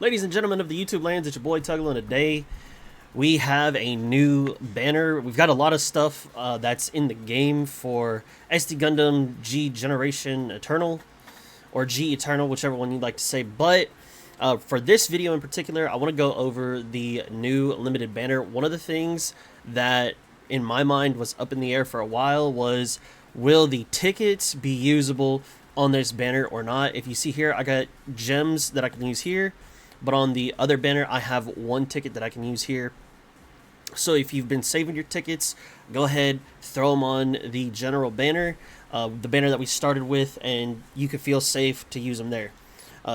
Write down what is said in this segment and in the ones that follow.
Ladies and gentlemen of the YouTube lands, it's your boy Tuglow, and today we have a new banner. We've got a lot of stuff that's in the game for SD Gundam G Generation Eternal, or G Eternal, whichever one you'd like to say. But for this video in particular, I want to go over the new limited banner. One of the things that in my mind was up in the air for a while was, will the tickets be usable on this banner or not? If you see here, I got gems that I can use here. But on the other banner, I have one ticket that I can use here. So if you've been saving your tickets, go ahead, throw them on the general banner, the banner that we started with, and you can feel safe to use them there.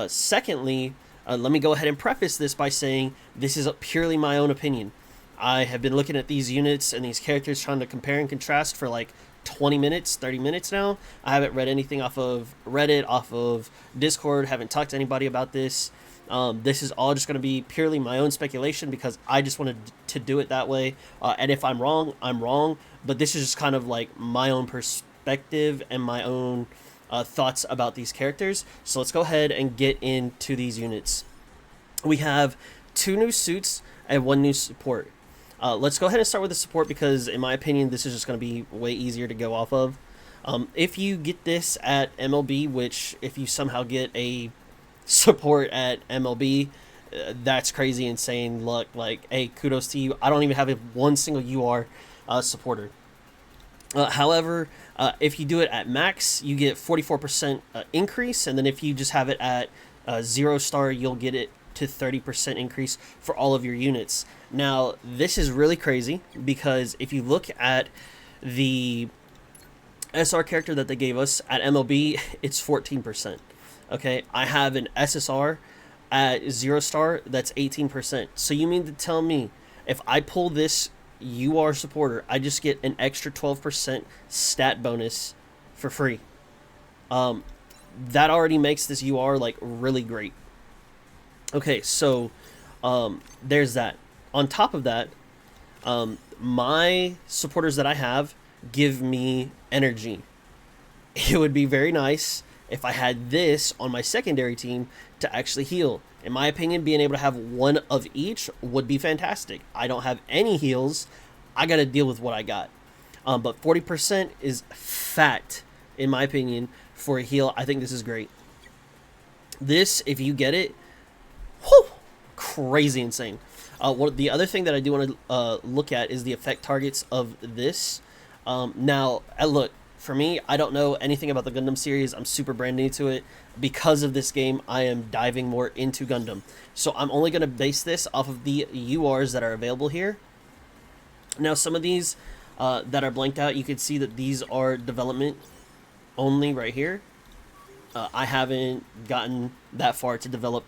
Secondly, let me go ahead and preface this by saying this is purely my own opinion. I have been looking at these units and these characters, trying to compare and contrast for like 20 minutes, 30 minutes now. I haven't read anything off of Reddit, off of Discord, haven't talked to anybody about this. This is all just going to be purely my own speculation because I just wanted to do it that way. And if I'm wrong, I'm wrong. But this is just kind of like my own perspective and my own thoughts about these characters. So let's go ahead and get into these units. We have 2 new suits and 1 new support. Let's go ahead and start with the support because, in my opinion, this is just going to be way easier to go off of. If you get this at MLB, which if you somehow get a support at MLB, that's crazy insane luck. Like, hey, kudos to you. I don't even have one single UR supporter. However, if you do it at max, you get 44% increase, and then if you just have it at 0 star, you'll get it to 30% increase for all of your units. Now, this is really crazy because if you look at the SR character that they gave us at MLB, it's 14%. Okay, I have an SSR at 0 star that's 18%. So you mean to tell me if I pull this UR supporter, I just get an extra 12% stat bonus for free? That already makes this UR like really great. Okay, so there's that. On top of that, my supporters that I have give me energy. It would be very nice if I had this on my secondary team to actually heal. In my opinion, being able to have 1 of each would be fantastic. I don't have any heals. I got to deal with what I got. But 40% is fat, in my opinion, for a heal. I think this is great. This, if you get it, whew, crazy insane. The other thing that I do want to look at is the effect targets of this. Now, look, for me, I don't know anything about the Gundam series. I'm super brand new to it. Because of this game, I am diving more into Gundam. So I'm only going to base this off of the URs that are available here. Now, some of these that are blanked out, you can see that these are development only right here. I haven't gotten that far to develop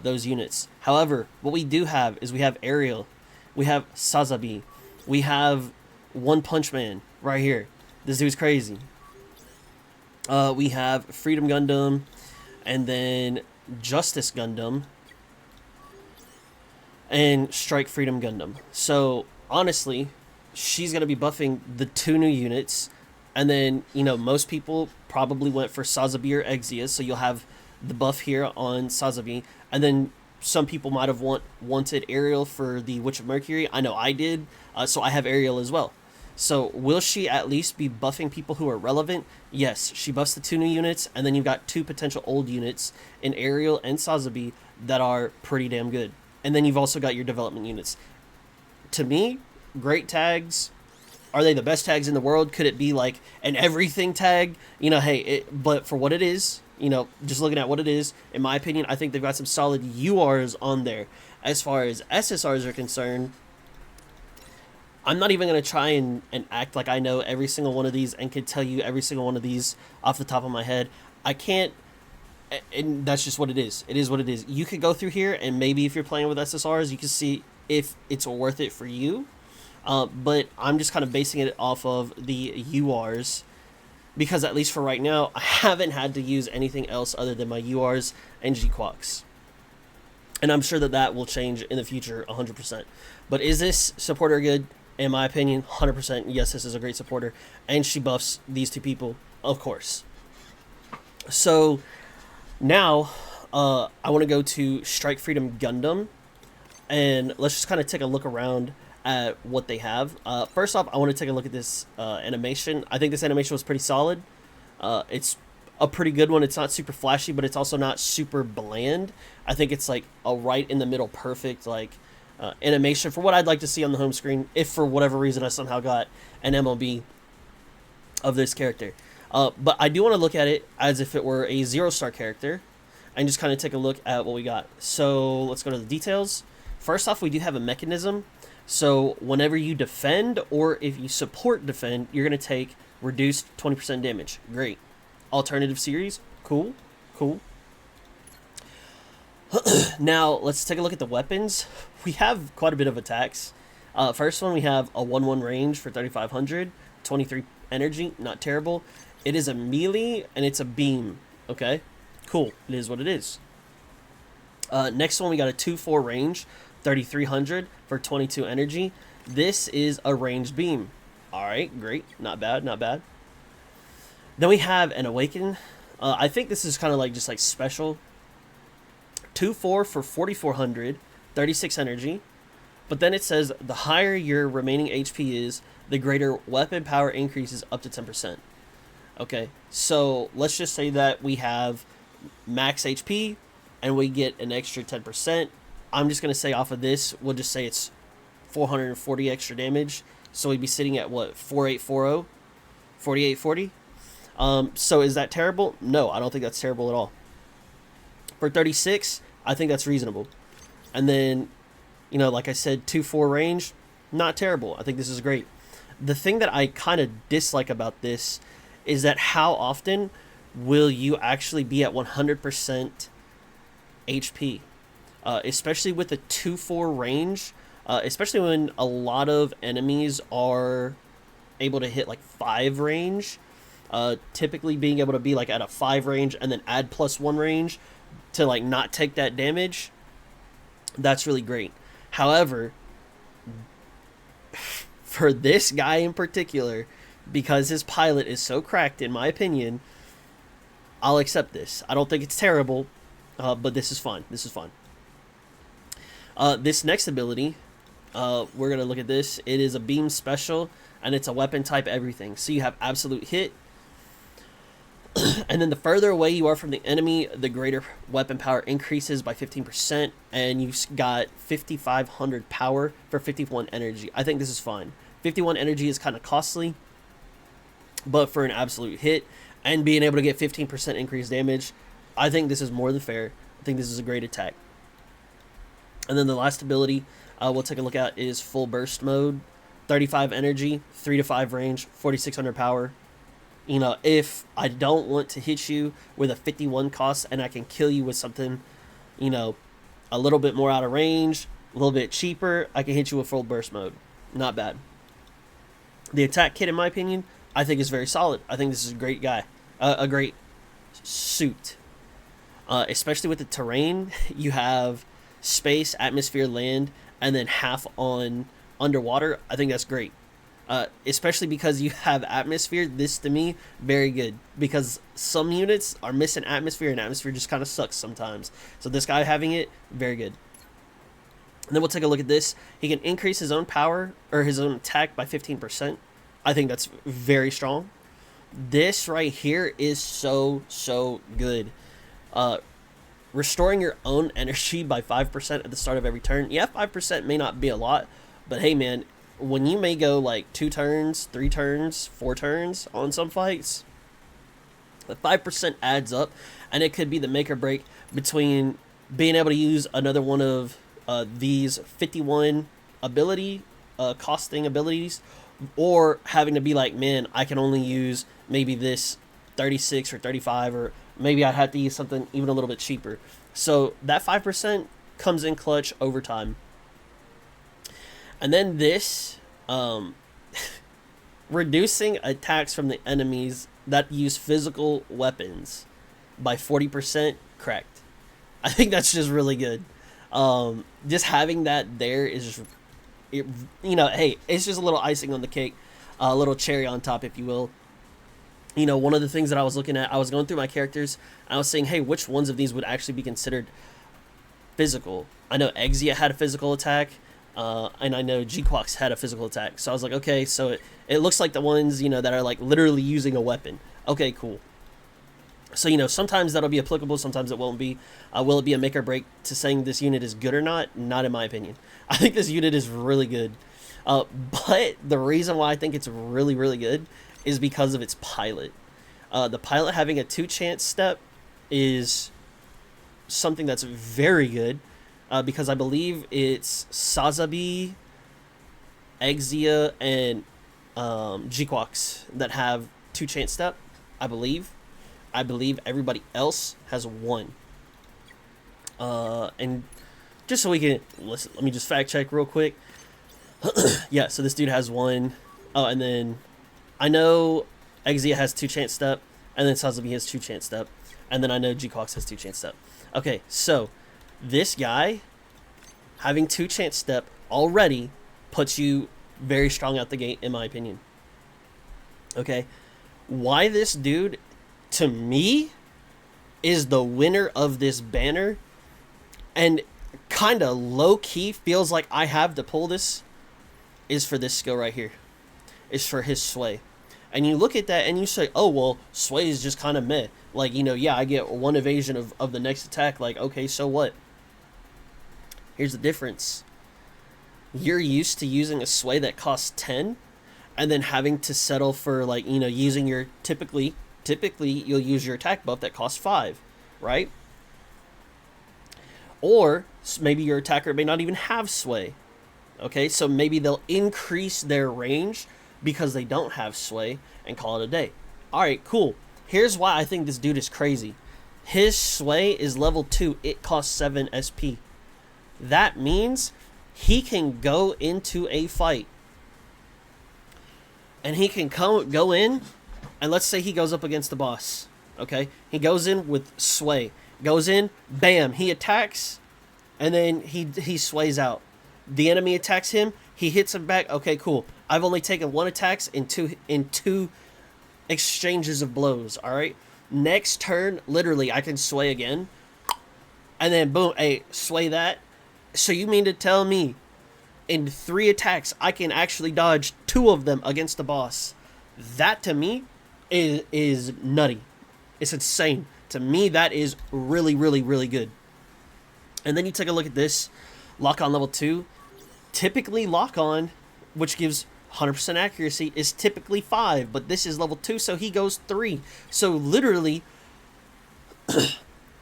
those units. However, what we do have is we have Ariel, we have Sazabi, we have One Punch Man right here. This dude's crazy. We have Freedom Gundam, and then Justice Gundam, and Strike Freedom Gundam. So, honestly, she's going to be buffing the 2 new units, and then, you know, most people probably went for Sazabi or Exia, so you'll have the buff here on Sazabi, and then some people might have wanted Ariel for the Witch of Mercury. I know I did, so I have Ariel as well. So, will she at least be buffing people who are relevant? Yes, she buffs the 2 new units, and then you've got 2 potential old units in Ariel and Sazabi that are pretty damn good. And then you've also got your development units. To me, great tags. Are they the best tags in the world? Could it be like an everything tag? You know, hey, but for what it is, you know, just looking at what it is, in my opinion, I think they've got some solid URs on there. As far as SSRs are concerned, I'm not even going to try and act like I know every single one of these and can tell you every single one of these off the top of my head. I can't, and that's just what it is. It is what it is. You could go through here, and maybe if you're playing with SSRs, you can see if it's worth it for you. But I'm just kind of basing it off of the URs, because at least for right now, I haven't had to use anything else other than my URs and G-Quacks. And I'm sure that that will change in the future 100%. But is this supporter good? In my opinion, 100%, yes, this is a great supporter. And she buffs these 2 people, of course. So, now, I want to go to Strike Freedom Gundam, and let's just kind of take a look around at what they have. First off, I want to take a look at this animation. I think this animation was pretty solid. It's a pretty good one. It's not super flashy, but it's also not super bland. I think it's like a right in the middle, perfect like animation for what I'd like to see on the home screen. If for whatever reason I somehow got an MLB of this character, but I do want to look at it as if it were a 0-star character, and just kind of take a look at what we got. So let's go to the details. First off, we do have a mechanism. So whenever you defend or if you support defend, you're going to take reduced 20% damage. Great. Alternative series. Cool. Cool. Now, let's take a look at the weapons. We have quite a bit of attacks. First one, we have a 1-1 range for 3,500. 23 energy. Not terrible. It is a melee, and it's a beam. Okay? Cool. It is what it is. Next one, we got a 2-4 range. 3,300 for 22 energy. This is a ranged beam. Alright, great. Not bad, not bad. Then we have an awaken. I think this is kind of like just like special. 2-4 for 4,400, 36 energy. But then it says the higher your remaining HP is, the greater weapon power increases up to 10%. Okay, so let's just say that we have max HP and we get an extra 10%. I'm just going to say off of this, we'll just say it's 440 extra damage. So we'd be sitting at what, 4840? 4840? So is that terrible? No, I don't think that's terrible at all. For 36, I think that's reasonable. And then, you know, like I said, 2-4 range, not terrible. I think this is great. The thing that I kind of dislike about this is that how often will you actually be at 100% HP? Especially with the 2-4 range, especially when a lot of enemies are able to hit like 5 range, typically being able to be like at a 5 range and then add +1 range to like not take that damage, that's really great. However, for this guy in particular, because his pilot is so cracked, in my opinion, I'll accept this. I don't think it's terrible, but this is fun. This is fun. This next ability, we're going to look at this. It is a beam special, and it's a weapon type everything. So you have absolute hit. And then the further away you are from the enemy, the greater weapon power increases by 15%. And you've got 5,500 power for 51 energy. I think this is fine. 51 energy is kind of costly, but for an absolute hit and being able to get 15% increased damage, I think this is more than fair. I think this is a great attack. And then the last ability we'll take a look at is full burst mode. 35 energy, 3 to 5 range, 4,600 power. You know, if I don't want to hit you with a 51 cost and I can kill you with something, you know, a little bit more out of range, a little bit cheaper, I can hit you with full burst mode. Not bad. The attack kit, in my opinion, I think is very solid. I think this is a great guy. A great suit. Especially with the terrain, you have space, atmosphere, land, and then half on underwater. I think that's great. Especially because you have atmosphere. This, to me, very good. Because some units are missing atmosphere, and atmosphere just kind of sucks sometimes. So this guy having it, very good. And then we'll take a look at this. He can increase his own power, or his own attack by 15%. I think that's very strong. This right here is so good. Restoring your own energy by 5% at the start of every turn. Yeah, 5% may not be a lot, but hey, man, when you may go like 2 turns, 3 turns, 4 turns on some fights, the 5% adds up, and it could be the make or break between being able to use another one of these 51 ability costing abilities, or having to be like, man, I can only use maybe this 36 or 35, or maybe I'd have to use something even a little bit cheaper. So that 5% comes in clutch over time. And then this, reducing attacks from the enemies that use physical weapons by 40%, correct. I think that's just really good. Just having that there is just, you know, hey, it's just a little icing on the cake, a little cherry on top, if you will. You know, one of the things that I was looking at, I was going through my characters, and I was saying, hey, which ones of these would actually be considered physical? I know Exia had a physical attack, and I know G-Quox had a physical attack. So I was like, okay, so it looks like the ones, you know, that are like literally using a weapon. Okay, cool. So, you know, sometimes that'll be applicable, sometimes it won't be. Will it be a make or break to saying this unit is good or not? Not in my opinion. I think this unit is really good. But the reason why I think it's really, really good is because of its pilot. The pilot having a 2-chance step is something that's very good, because I believe it's Sazabi, Exia, and G-Quox that have 2-chance step, I believe. I believe everybody else has 1. And just so we can listen, let me just fact check real quick. Yeah, so this dude has 1. Oh, and then I know Exia has 2-chance step, and then Sazabi has 2-chance step, and then I know G-Quox has 2-chance step. Okay, so this guy having 2-chance step already puts you very strong out the gate, in my opinion. Okay, why this dude, to me, is the winner of this banner, and kind of low-key feels like I have to pull this, is for this skill right here. Is for his sway. And you look at that and you say, oh, well, sway is just kind of meh. Like, you know, yeah, I get 1 evasion of the next attack. Like, okay, so what? Here's the difference. You're used to using a sway that costs 10, and then having to settle for, like, you know, using your typically you'll use your attack buff that costs 5, right? Or maybe your attacker may not even have sway. Okay, so maybe they'll increase their range because they don't have sway and call it a day. Alright, cool. Here's why I think this dude is crazy. His sway is level 2. It costs 7 SP. That means he can go into a fight, and he can go in, and let's say he goes up against the boss. Okay, he goes in with sway. Goes in, bam, he attacks, and then he sways out. The enemy attacks him, he hits him back. Okay, cool. I've only taken 1 attack in two exchanges of blows. All right. Next turn, literally, I can sway again, and then boom, hey, sway that. So you mean to tell me, in 3 attacks, I can actually dodge 2 of them against the boss? That to me is nutty. It's insane. To me, that is really, really, really good. And then you take a look at this. Lock on level 2. Typically lock on, which gives 100% accuracy, is typically 5, but this is level 2, so he goes 3. So literally,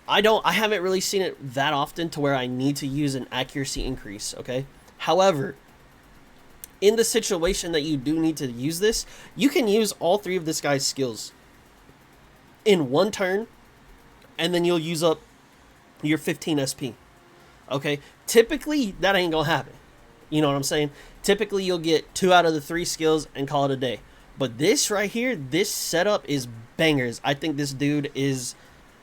I haven't really seen it that often to where I need to use an accuracy increase, okay? However, in the situation that you do need to use this, you can use all 3 of this guy's skills in 1 turn, and then you'll use up your 15 SP. Okay? Typically, that ain't gonna happen. You know what I'm saying? Typically, you'll get 2 out of the 3 skills and call it a day. But this right here, this setup is bangers. I think this dude is,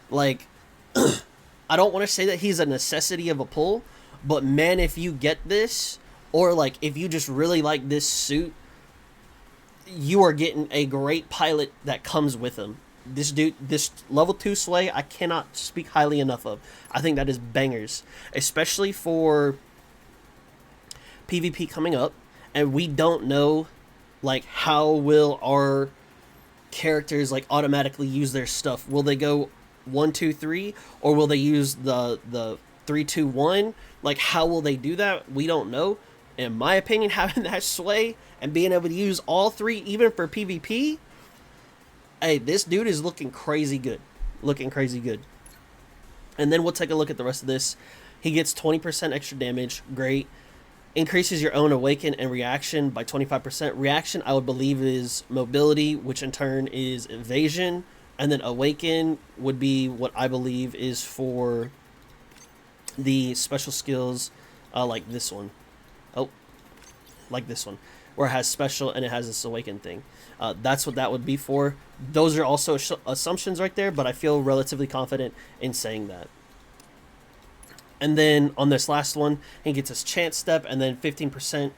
like, I don't want to say that he's a necessity of a pull, but man, if you get this, or like if you just really like this suit, you are getting a great pilot that comes with him. This dude, this level 2 sway, I cannot speak highly enough of. I think that is bangers, especially for PvP coming up, and we don't know, like, how will our characters, like, automatically use their stuff. Will they go 1, 2, 3, or will they use the 3, 2, 1? Like, how will they do that? We don't know. In my opinion, having that sway and being able to use all 3, even for PvP, hey, this dude is looking crazy good. Looking crazy good. And then we'll take a look at the rest of this. He gets 20% extra damage. Great. Increases your own awaken and reaction by 25%. Reaction, I would believe, is mobility, which in turn is evasion. And then awaken would be what I believe is for the special skills, like this one. Oh, like this one, where it has special and it has this awaken thing. That's what that would be for. Those are also assumptions right there, but I feel relatively confident in saying that. And then on this last one, he gets his chance step, and then 15%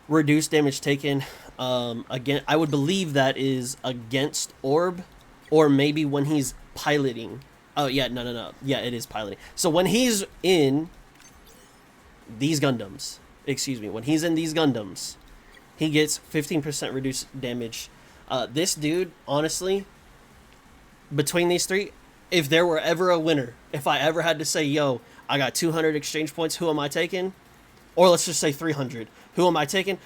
Reduced damage taken. Again, I would believe that is against orb, or maybe when he's piloting. Oh yeah, no. Yeah, it is piloting. So when he's in these Gundams, excuse me, when he's in these Gundams, he gets 15% reduced damage. This dude, honestly, between these three, if there were ever a winner, if I ever had to say, yo, I got 200 exchange points, who am I taking? Or let's just say 300. Who am I taking?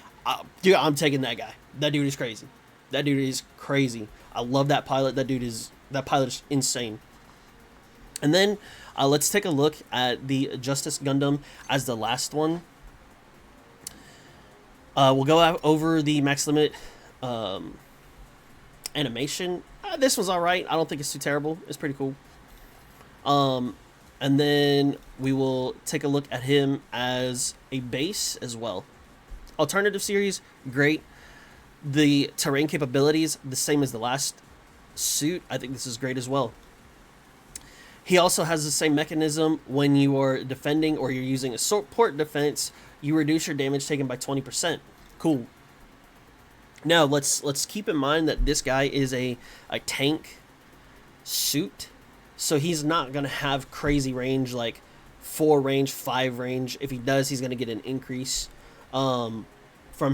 Dude, I'm taking that guy. That dude is crazy. That dude is crazy. I love that pilot. That pilot is insane. And then let's take a look at the Justice Gundam as the last one. We'll go over the max limit animation. This was alright. I don't think it's too terrible. It's pretty cool. And then we will take a look at him as a base as well. Alternative series, great. The terrain capabilities, the same as the last suit. I think this is great as well. He also has the same mechanism when you are defending or you're using a support defense. You reduce your damage taken by 20%. Cool. Now let's keep in mind that this guy is a tank suit, so he's not gonna have crazy range like 4 range, 5 range. If he does, he's gonna get an increase from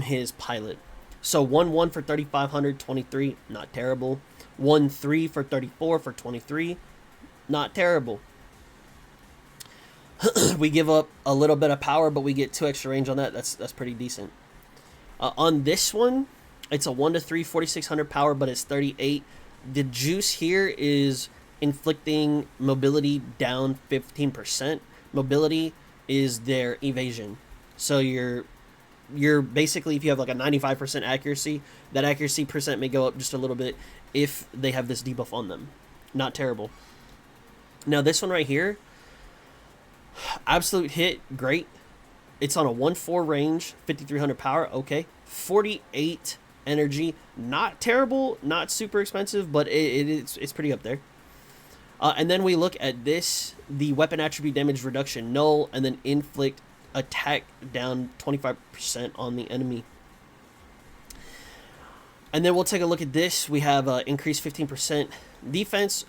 his pilot. So 1-1 for 3,500, 23, not terrible. 1-3 for 34 for 23, not terrible. We give up a little bit of power, but we get 2 extra range on that. That's pretty decent. On this one, it's a 1-3, 4,600 power, but it's 38. The juice here is inflicting mobility down 15%. Mobility is their evasion. So you're basically, if you have like a 95% accuracy, that accuracy percent may go up just a little bit if they have this debuff on them. Not terrible. Now this one right here, absolute hit, great. It's on a 1-4 range, 5,300 power, okay. 48 energy, not terrible, not super expensive, but it's pretty up there. And then we look at this, the weapon attribute damage reduction, null, and then inflict attack down 25% on the enemy. And then we'll take a look at this. We have increased 15% defense.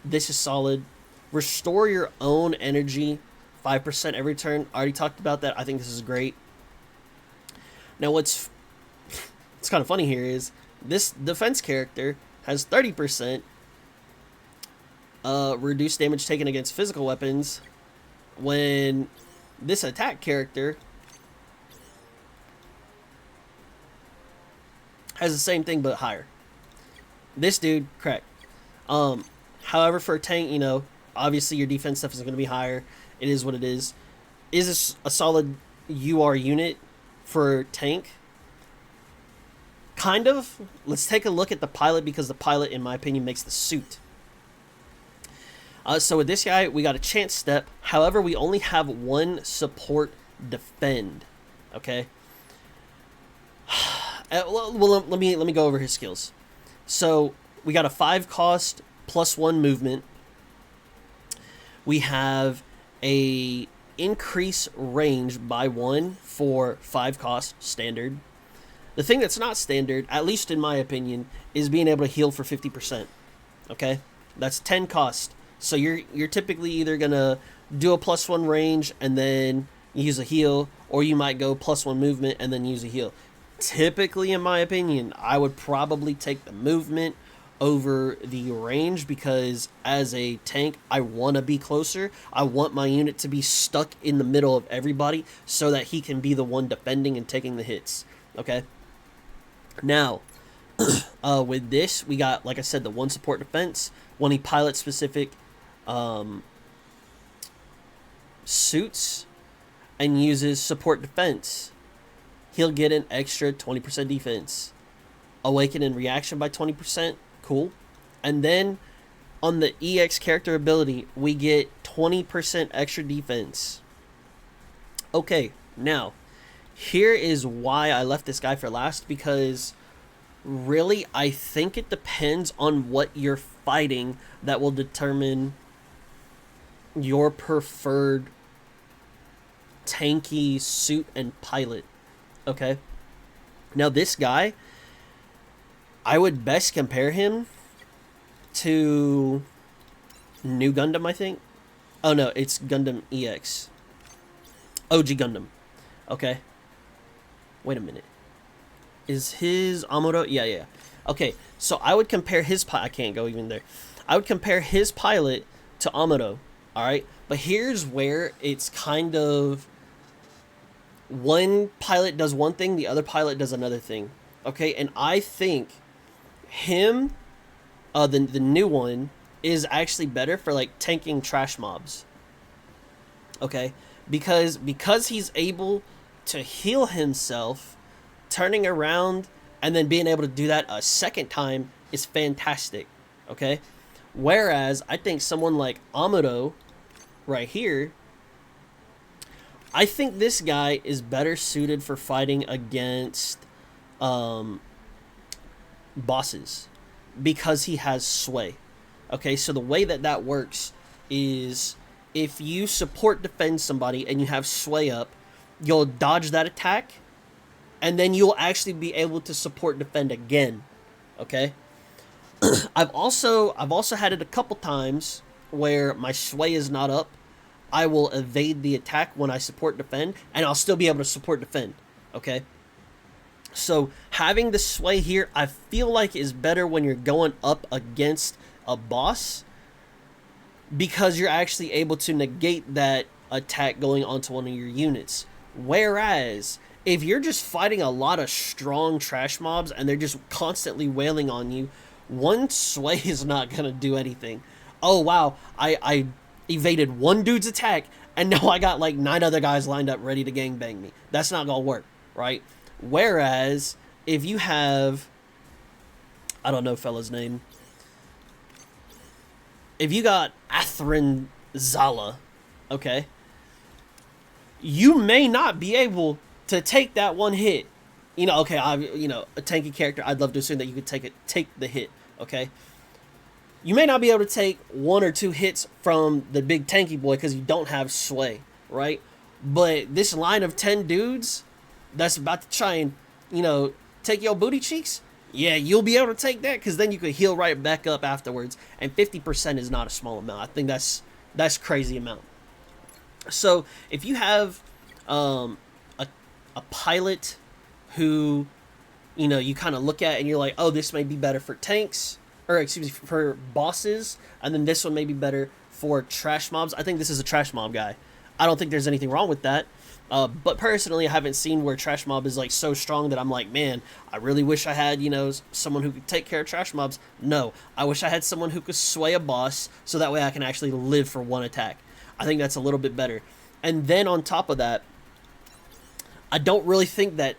This is solid. Restore your own energy 5% every turn. I already talked about that. I think this is great. Now what's kind of funny here is this defense character has 30% reduced damage taken against physical weapons, when this attack character has the same thing but higher. This dude, crack. However, for a tank, you know, obviously your defense stuff is going to be higher. It is what it is. Is this a solid UR unit for tank? Kind of. Let's take a look at the pilot, because the pilot, in my opinion, makes the suit. So with this guy, we got a chance step. However, we only have 1 support defend. Okay. Well, let me go over his skills. So we got a 5 cost plus 1 movement. We have a increase range by 1 for 5 cost standard. The thing that's not standard, at least in my opinion, is being able to heal for 50%. Okay, that's 10 cost. So you're typically either gonna do a +1 range and then use a heal, or you might go +1 movement and then use a heal. Typically, in my opinion, I would probably take the movement over the range, because as a tank, I want to be closer. I want my unit to be stuck in the middle of everybody so that he can be the one defending and taking the hits. Okay. Now, with this, we got, like I said, the 1 support defense. When he pilot specific suits and uses support defense, he'll get an extra 20% defense. Awaken in reaction by 20%. Cool. And then on the EX character ability, we get 20% extra defense. Okay, now, here is why I left this guy for last, because really, I think it depends on what you're fighting that will determine your preferred tanky suit and pilot. Okay? Now this guy, I would best compare him to New Gundam, I think. Oh no, it's Gundam EX. OG Gundam. Okay. Wait a minute. Is his Amuro? Yeah. Okay, so I would compare his I can't go even there. I would compare his pilot to Amuro. Alright? But here's where it's kind of... one pilot does one thing, the other pilot does another thing. Okay, and I think him, the new one, is actually better for like tanking trash mobs. Okay, because he's able to heal himself, turning around and then being able to do that a second time is fantastic. Okay, whereas I think someone like Amuro right here, I think this guy is better suited for fighting against bosses because he has sway. Okay, so the way that works is if you support defend somebody and you have sway up, you'll dodge that attack and then you'll actually be able to support defend again. Okay? I've also had it a couple times where my sway is not up. I will evade the attack when I support defend, and I'll still be able to support defend. Okay? So having the sway here, I feel like is better when you're going up against a boss, because you're actually able to negate that attack going onto one of your units. Whereas if you're just fighting a lot of strong trash mobs and they're just constantly wailing on you, one sway is not gonna do anything. Oh wow, I evaded one dude's attack and now I got like 9 other guys lined up ready to gangbang me. That's not gonna work, right? Whereas if you have, I don't know fella's name, if you got Athrin Zala, okay, you may not be able to take that one hit. You know, okay, a tanky character, I'd love to assume that you could take the hit, okay? You may not be able to take 1 or 2 hits from the big tanky boy because you don't have sway, right? But this line of 10 dudes that's about to try and, take your booty cheeks, yeah, you'll be able to take that because then you could heal right back up afterwards. And 50% is not a small amount. I think that's crazy amount. So if you have a pilot who, you kind of look at and you're like, oh, this may be better for tanks, or excuse me, for bosses, and then this one may be better for trash mobs. I think this is a trash mob guy. I don't think there's anything wrong with that. But personally, I haven't seen where trash mob is like so strong that I'm like, man, I really wish I had, someone who could take care of trash mobs. No, I wish I had someone who could sway a boss so that way I can actually live for one attack. I think that's a little bit better. And then on top of that, I don't really think that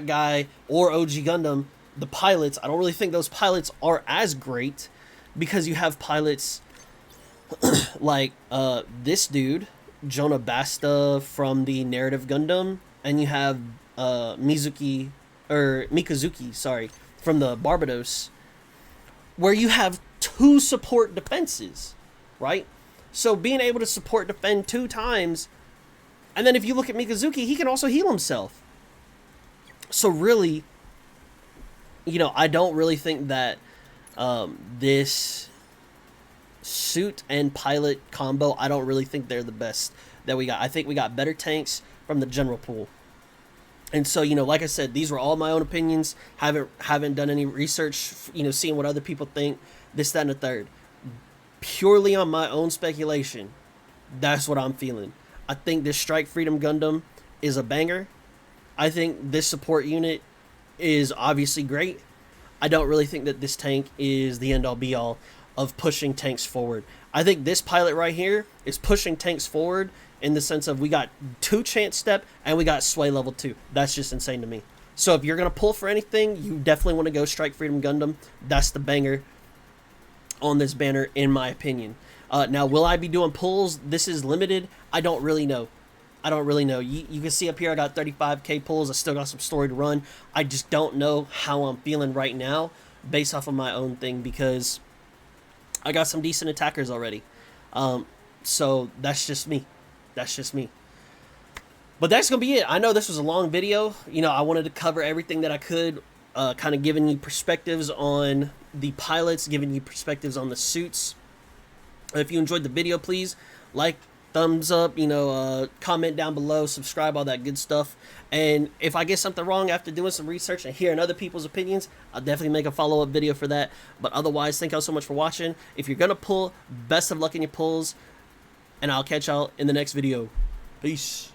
guy or OG Gundam, the pilots, I don't really think those pilots are as great because you have pilots like this dude, Jonah Basta from the Narrative Gundam, and you have Mikazuki, from the Barbados, where you have 2 support defenses, right? So being able to support defend 2 times, and then if you look at Mikazuki, he can also heal himself. So really, I don't really think that this suit and pilot combo, I don't really think they're the best that we got. I think we got better tanks from the general pool. And so, like I said, these were all my own opinions. Haven't done any research, seeing what other people think, this, that, and the third. Purely on my own speculation, that's what I'm feeling. I think this Strike Freedom Gundam is a banger. I think this support unit is obviously great. I don't really think that this tank is the end-all be-all of pushing tanks forward. I think this pilot right here is pushing tanks forward in the sense of we got 2 chance step and we got sway level 2. That's just insane to me. So if you're going to pull for anything, you definitely want to go Strike Freedom Gundam. That's the banger on this banner, in my opinion. Now, will I be doing pulls? This is limited. I don't really know. You can see up here I got 35k pulls. I still got some story to run. I just don't know how I'm feeling right now based off of my own thing because I got some decent attackers already. So that's just me. But that's gonna be it. I know this was a long video. You know, I wanted to cover everything that I could, kind of giving you perspectives on the pilots, giving you perspectives on the suits. If you enjoyed the video, please like, thumbs up, you know, comment down below, subscribe, all that good stuff. And if I get something wrong after doing some research and hearing other people's opinions, I'll definitely make a follow-up video for that. But otherwise, thank y'all so much for watching. If you're gonna pull, best of luck in your pulls, and I'll catch y'all in the next video. Peace.